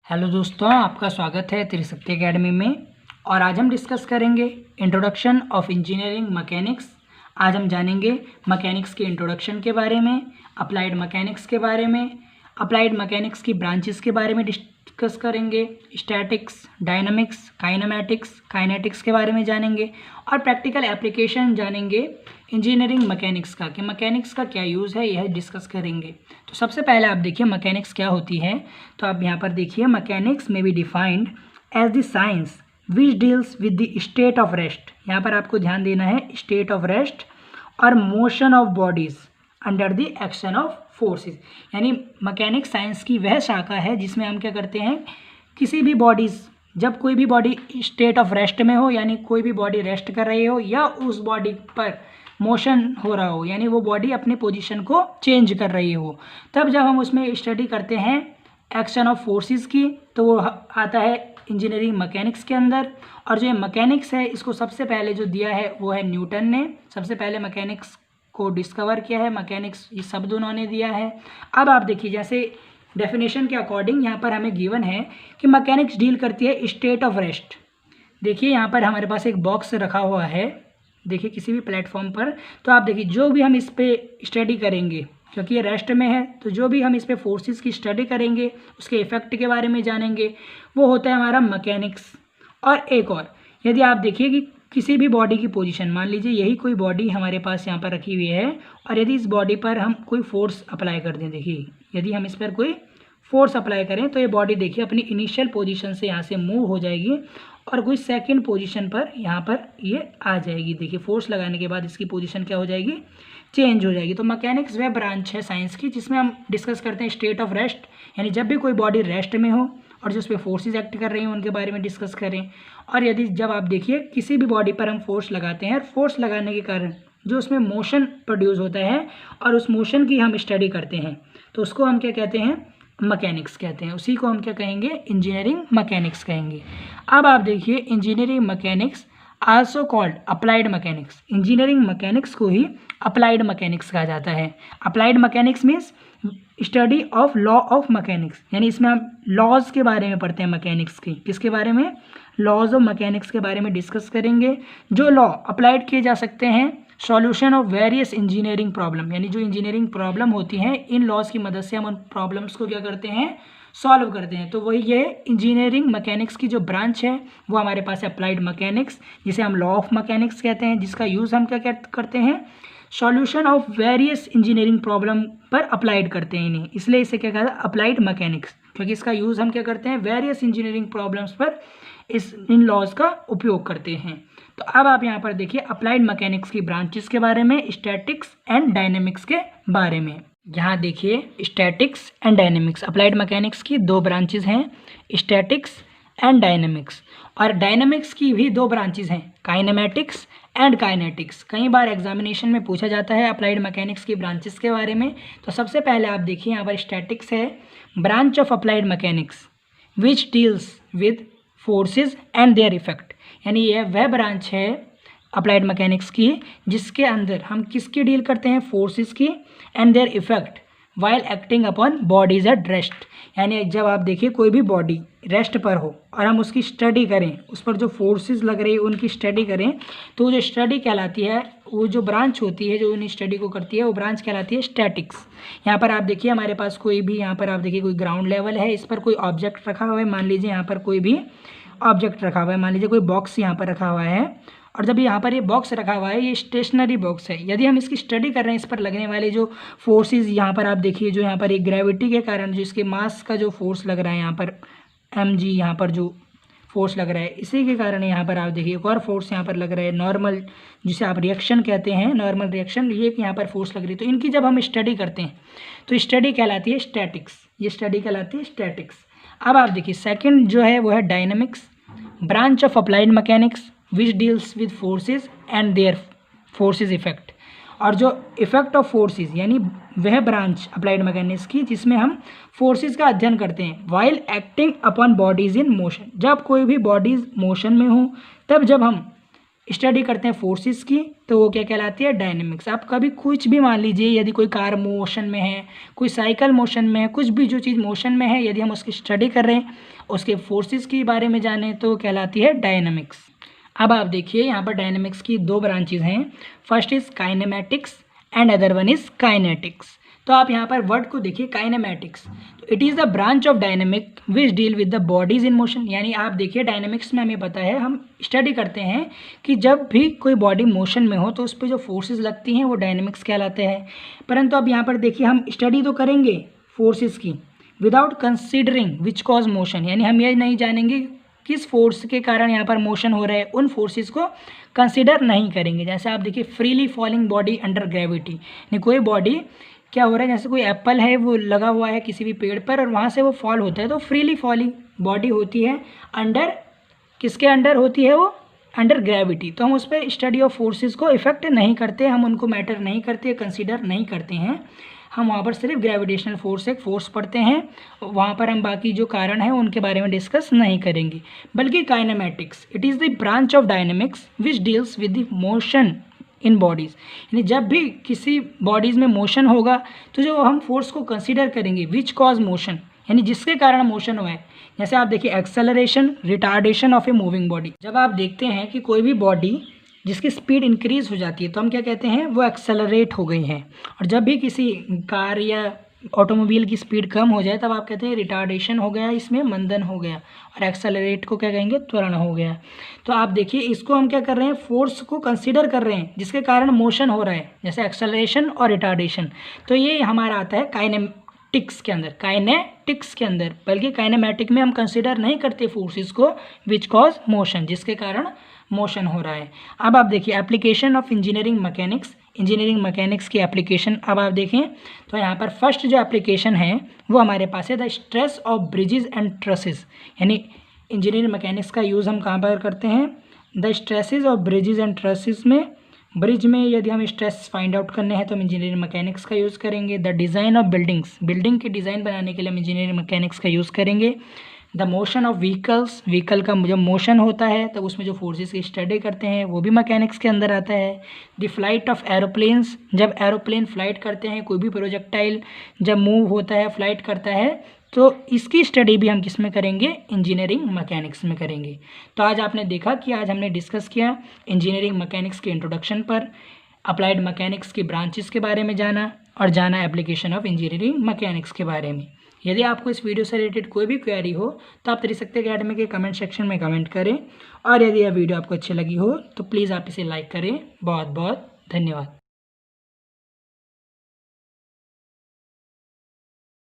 Hello दोस्तों, आपका स्वागत है त्रिशक्ति एकेडमी में। और आज हम डिस्कस करेंगे इंट्रोडक्शन ऑफ इंजीनियरिंग मैकेनिक्स। आज हम जानेंगे मैकेनिक्स के इंट्रोडक्शन के बारे में, अप्लाइड मैकेनिक्स के बारे में, अप्लाइड मैकेनिक्स की ब्रांचेस के बारे में डिस्कस करेंगे, स्टैटिक्स, डायनामिक्स, काइनेमैटिक्स, काइनेटिक्स के बारे में जानेंगे और प्रैक्टिकल एप्लीकेशन जानेंगे इंजीनियरिंग मैकेनिक्स का कि मैकेनिक्स का क्या यूज़ है, यह डिस्कस करेंगे। तो सबसे पहले आप देखिए मैकेनिक्स क्या होती है। तो आप यहाँ पर देखिए मैकेनिक्स में be defined as the science which deals with the state of rest. यहाँ पर आपको ध्यान देना है, स्टेट ऑफ रेस्ट और motion of bodies under the action of forces. यानी मैकेनिक्स साइंस की वह शाखा है जिसमें हम क्या करते हैं, किसी भी बॉडीज़, जब कोई भी बॉडी स्टेट ऑफ रेस्ट में हो, यानी कोई भी बॉडी रेस्ट कर रही हो या उस बॉडी पर मोशन हो रहा हो, यानी वो बॉडी अपने पोजीशन को चेंज कर रही हो, तब जब हम उसमें स्टडी करते हैं एक्शन ऑफ फोर्सेस की, तो वो आता है इंजीनियरिंग मैकेनिक्स के अंदर। और जो ये मैकेनिक्स है, इसको सबसे पहले जो दिया है वो है न्यूटन ने। सबसे पहले मैकेनिक्स को डिस्कवर किया है, मैकेनिक्स ये शब्द उन्होंने दिया है। अब आप देखिए, जैसे डेफिनेशन के अकॉर्डिंग यहाँ पर हमें गिवन है कि मैकेनिक्स डील करती है स्टेट ऑफ रेस्ट। देखिए यहाँ पर हमारे पास एक बॉक्स रखा हुआ है, देखिए किसी भी प्लेटफॉर्म पर। तो आप देखिए जो भी हम इस पर स्टडी करेंगे, क्योंकि ये रेस्ट में है, तो जो भी हम इस पर फोर्सेस की स्टडी करेंगे, उसके इफेक्ट के बारे में जानेंगे, वो होता है हमारा मैकेनिक्स। और एक और, यदि आप देखिए कि किसी भी बॉडी की पोजीशन, मान लीजिए यही कोई बॉडी हमारे पास यहाँ पर रखी हुई है, और यदि इस बॉडी पर हम कोई फोर्स अप्लाई कर दें, देखिए यदि हम इस पर कोई फोर्स अप्लाई करें तो ये बॉडी देखिए अपनी इनिशियल पोजीशन से यहाँ से मूव हो जाएगी और कोई सेकंड पोजीशन पर यहाँ पर ये आ जाएगी। देखिए फोर्स लगाने के बाद इसकी पोजीशन क्या हो जाएगी, चेंज हो जाएगी। तो मैकेनिक्स वह ब्रांच है साइंस की जिसमें हम डिस्कस करते हैं स्टेट ऑफ रेस्ट, यानी जब भी कोई बॉडी रेस्ट में हो और जो उस पर फोर्सेज एक्ट कर रही हैं उनके बारे में डिस्कस करें। और यदि जब आप देखिए किसी भी बॉडी पर हम फोर्स लगाते हैं, फोर्स लगाने के कारण जो उसमें मोशन प्रोड्यूस होता है और उस मोशन की हम स्टडी करते हैं, तो उसको हम क्या कहते हैं, मैकेनिक्स कहते हैं। उसी को हम क्या कहेंगे, इंजीनियरिंग मैकेनिक्स कहेंगे। अब आप देखिए engineering mechanics also called applied mechanics. Engineering mechanics को ही अप्लाइड मैकेनिक्स कहा जाता है। Applied mechanics means study of law of mechanics, यानी इसमें हम लॉज के बारे में पढ़ते हैं मैकेनिक्स की। किसके बारे में, लॉज ऑफ मैकेनिक्स के बारे में डिस्कस करेंगे। जो लॉ अप्लाइड किए जा सकते हैं, solution of various engineering problem, यानी जो इंजीनियरिंग प्रॉब्लम होती हैं, इन लॉज की मदद से हम उन प्रॉब्लम्स को क्या करते हैं, सॉल्व करते हैं। तो वही ये इंजीनियरिंग मैकेनिक्स की जो ब्रांच है वो हमारे पास है अप्लाइड मैकेनिक्स, जिसे हम लॉ ऑफ मैकेनिक्स कहते हैं, जिसका यूज़ हम क्या करते हैं, solution of various engineering problem पर अप्लाइड करते हैं इन्हें, इसलिए इसे क्या कहते हैं, अप्लाइड मैकेनिक्स, क्योंकि इसका यूज़ हम क्या करते हैं, वेरियस इंजीनियरिंग प्रॉब्लम्स पर इन लॉज का उपयोग करते हैं। तो अब आप यहाँ पर देखिए अप्लाइड मैकेनिक्स की ब्रांचेस के बारे में, स्टैटिक्स एंड डायनेमिक्स के बारे में। यहाँ देखिए statics and dynamics, applied mechanics की दो ब्रांचेस हैं, स्टैटिक्स एंड डायनेमिक्स। और डायनेमिक्स की भी दो ब्रांचेस हैं, काइनेमैटिक्स एंड काइनेटिक्स। कई बार एग्जामिनेशन में पूछा जाता है अप्लाइड मैकेनिक्स की ब्रांचेस के बारे में। तो सबसे पहले आप देखिए यहाँ पर स्टैटिक्स है, branch of applied mechanics which deals with forces and their effect, यानी यह वह ब्रांच है अप्लाइड मैकेनिक्स की जिसके अंदर हम किसकी डील करते हैं, फोर्सेस की, and their effect while acting upon bodies at rest. यानी जब आप देखिए कोई भी बॉडी रेस्ट पर हो और हम उसकी स्टडी करें, उस पर जो फोर्सेस लग रही है उनकी स्टडी करें, तो जो स्टडी कहलाती है, वो जो ब्रांच होती है जो उन स्टडी को करती है, वो ब्रांच कहलाती है स्टैटिक्स। यहाँ पर आप देखिए हमारे पास कोई भी, यहाँ पर आप देखिए कोई ग्राउंड लेवल है, इस पर कोई ऑब्जेक्ट रखा हुआ है, मान लीजिए यहाँ पर कोई भी ऑब्जेक्ट रखा हुआ है, मान लीजिए कोई बॉक्स यहाँ पर रखा हुआ है, और जब यहाँ पर ये बॉक्स रखा हुआ है, ये स्टेशनरी बॉक्स है। यदि हम इसकी स्टडी कर रहे हैं, इस पर लगने वाले जो फोर्सेस, यहाँ पर आप देखिए जो यहाँ पर एक ग्रेविटी के कारण जो इसके मास का जो फोर्स लग रहा है, यहाँ पर mg, यहाँ पर जो फोर्स लग रहा है, इसी के कारण यहाँ पर आप देखिए एक और फोर्स यहाँ पर लग रहा है, नॉर्मल, जिसे आप रिएक्शन कहते हैं, नॉर्मल रिएक्शन, ये यहाँ पर फोर्स लग रही है। तो इनकी जब हम स्टडी करते हैं तो स्टडी कहलाती है स्टैटिक्स, ये स्टडी कहलाती है स्टैटिक्स। अब आप देखिए सेकेंड जो है वो है dynamics, branch of applied mechanics which deals with forces and their forces effect. और जो इफेक्ट ऑफ फोर्सेज, यानी वह ब्रांच अप्लाइड मैकेनिक्स की जिसमें हम फोर्सेज का अध्ययन करते हैं, while acting upon bodies in motion, जब कोई भी बॉडीज मोशन में हो, तब जब हम स्टडी करते हैं फोर्सेस की, तो वो क्या कहलाती है, डायनेमिक्स। आप कभी कुछ भी मान लीजिए, यदि कोई कार मोशन में है, कोई साइकिल मोशन में है, कुछ भी जो चीज़ मोशन में है, यदि हम उसकी स्टडी कर रहे हैं, उसके फोर्सेस के बारे में जाने, तो वो कहलाती है डायनेमिक्स। अब आप देखिए यहाँ पर डायनेमिक्स की दो ब्रांचेज हैं। First is kinematics and other one is kinetics. तो आप यहाँ पर वर्ड को देखिए, काइनेमेटिक्स, तो it is the branch of dynamic which deal with the bodies in motion. यानी आप देखिए डायनेमिक्स में हमें पता है, हम स्टडी करते हैं कि जब भी कोई बॉडी मोशन में हो तो उस पर जो फोर्सेस लगती हैं वो डायनेमिक्स कहलाते हैं। परंतु अब यहाँ पर देखिए, हम स्टडी तो करेंगे फोर्सेस की without considering which cause motion, यानी हम ये नहीं जानेंगे किस फोर्स के कारण यहाँ पर मोशन हो रहा है, उन फोर्सेस को कंसिडर नहीं करेंगे। जैसे आप देखिए freely falling body under gravity, यानी कोई बॉडी क्या हो रहा है, जैसे कोई एप्पल है वो लगा हुआ है किसी भी पेड़ पर और वहाँ से वो फॉल होता है, तो फ्रीली फॉलिंग बॉडी होती है अंडर, किसके अंडर होती है वो, अंडर ग्रेविटी। तो हम उस पर स्टडी ऑफ फोर्सेस को इफेक्ट नहीं करते, हम उनको मैटर नहीं करते, कंसिडर नहीं करते हैं। हम वहाँ पर सिर्फ ग्रेविटेशनल फोर्स, एक फोर्स पढ़ते हैं, वहाँ पर हम बाकी जो कारण है उनके बारे में डिस्कस नहीं करेंगे। बल्कि kinematics, it is the branch of dynamics which deals with the motion in bodies, यानी जब भी किसी बॉडीज़ में मोशन होगा तो जो हम फोर्स को कंसीडर करेंगे विच कॉज मोशन, यानी जिसके कारण मोशन हुआ है। जैसे आप देखिए acceleration, retardation of a moving body. जब आप देखते हैं कि कोई भी बॉडी जिसकी स्पीड इंक्रीज हो जाती है तो हम क्या कहते हैं, वो एक्सेलरेट हो गई है। और जब भी किसी कार या ऑटोमोबाइल की स्पीड कम हो जाए तब आप कहते हैं रिटार्डेशन हो गया, इसमें मंदन हो गया। और एक्सेलरेट को क्या कहेंगे, त्वरण हो गया। तो आप देखिए इसको हम क्या कर रहे हैं, फोर्स को कंसीडर कर रहे हैं जिसके कारण मोशन हो रहा है, जैसे एक्सेलरेशन और रिटार्डेशन। तो ये हमारा आता है काइनेटिक्स के अंदर, काइनेटिक्स के अंदर। बल्कि काइनेमेटिक में हम कंसीडर नहीं करते फोर्सेस को विच कॉज मोशन, जिसके कारण मोशन हो रहा है। अब आप देखिए application of engineering mechanics, engineering mechanics की एप्लीकेशन अब आप देखें तो यहाँ पर फर्स्ट जो एप्लीकेशन है वो हमारे पास है the stress of bridges and trusses. यानी इंजीनियरिंग मैकेनिक्स का यूज़ हम कहाँ पर करते हैं, the stresses of bridges and trusses में। ब्रिज में यदि हम स्ट्रेस फाइंड आउट करने हैं तो हम इंजीनियरिंग मैकेनिक्स का यूज़ करेंगे। The design of buildings, building की डिज़ाइन बनाने के लिए हम इंजीनियरिंग मैकेनिक्स का यूज़ करेंगे। The motion of vehicles, vehicle का जब मोशन होता है तब उसमें जो फोर्सेस की स्टडी करते हैं वो भी मैकेनिक्स के अंदर आता है। द फ्लाइट ऑफ एरोप्लेन्स, जब एरोप्लेन फ्लाइट करते हैं, कोई भी प्रोजेक्टाइल जब मूव होता है, फ्लाइट करता है, तो इसकी स्टडी भी हम किस में करेंगे, इंजीनियरिंग मैकेनिक्स में करेंगे। तो आज आपने देखा कि आज हमने डिस्कस किया इंजीनियरिंग मैकेनिक्स के इंट्रोडक्शन पर, अप्लाइड मैकेनिक्स की ब्रांचेस के बारे में जाना और जाना एप्लीकेशन ऑफ इंजीनियरिंग मैकेनिक्स के बारे में। यदि आपको इस वीडियो से रिलेटेड कोई भी क्वेरी हो तो आप त्रिशक्ति एकेडमी के कमेंट सेक्शन में कमेंट करें। और यदि यह वीडियो आपको अच्छी लगी हो तो प्लीज़ आप इसे लाइक करें। बहुत बहुत धन्यवाद।